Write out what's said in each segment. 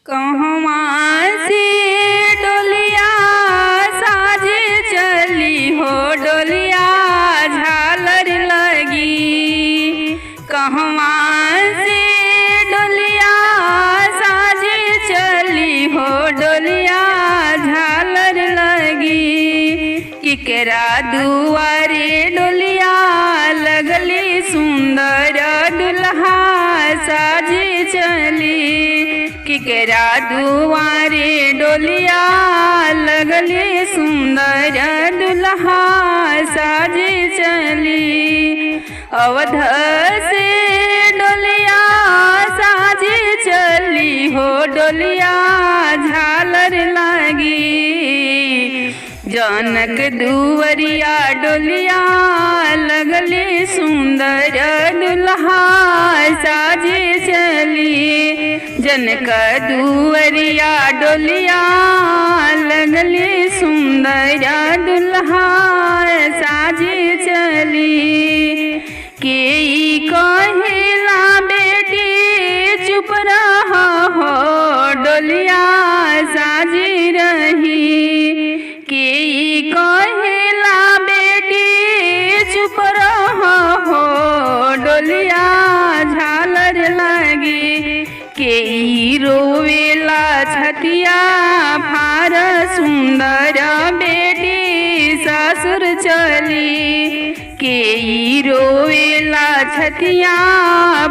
कहवा से डोलिया साजे चली हो डोलिया झालर लगी। कहवा से डोलिया साजे चली हो डोलिया झालर लगी। केकरा दुआरे डोलिया लगली सुंदर दुल्हा साजे चली। केकरा दुआरे डोलिया लगली सुंदर दुल्हा साजे चली। अवध से डोलिया साजे चली हो डोलिया झालर लगी। जनक दुवरिया डोलिया लगली सुंदर दुल्हा साजे चली। जनक दुवरिया डोलिया लगली सुंदर दुल्हा साजे चली। के कहेला बेटी चुप रहा हो डोलिया साजी रही। के कहेला बेटी चुप रहा हो डोलिया झालर लगी। के रोवेला छतिया फार सुंदर बेटी ससुर चली। के रोवेला छतिया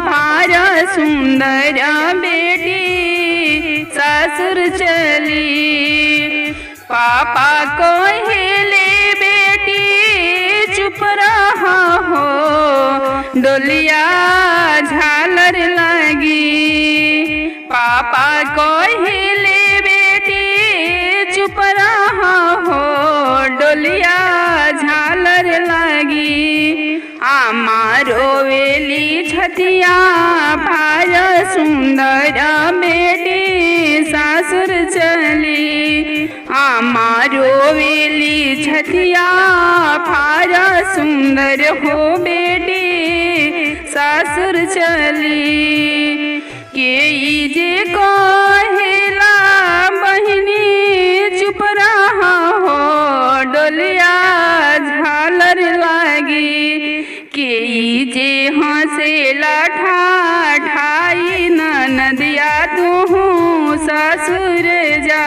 फार सुंदर बेटी ससुर चली। पापा कहेले बेटी चुप रहा हो डोलिया झालर लगी। पापा कहेले बेटी चुप रहा हो डोलिया झालर लगी। आमा रोवेली छतिया फार सुंदर बेटी ससुर चली। आमा रोवेली छतिया फार सुंदर हो बेटी ससुर चली। के जे कहेला बहिनी चुप रहा हो डोलिया झालर लगी। के जे हंसेला ठाई ननदिया तू ससुर जा।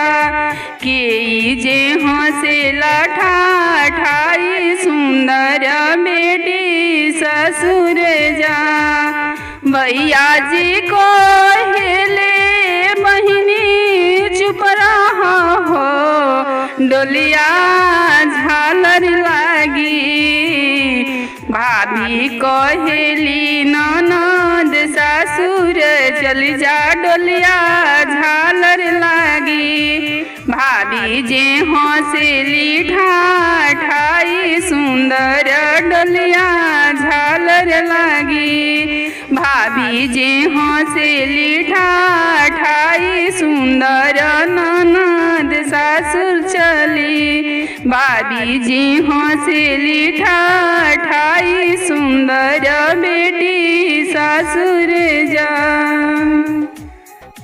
के जे हंसेला ठाई सुंदर बेटी ससुर जा। भैया जी कहेले बहिनी चुप रहा हो डोलिया झालर लगी। भाभी कहेली ननद ससुर चल जा डोलिया झालर लगी। भाभी जे हंसेली ठाई सुंदर डोलिया झालर लगी। भाभी जे हंसेली ठाई सुंदर ननद ससुर चली। भाभी जे हंसेली ठाई सुंदर बेटी ससुर जा।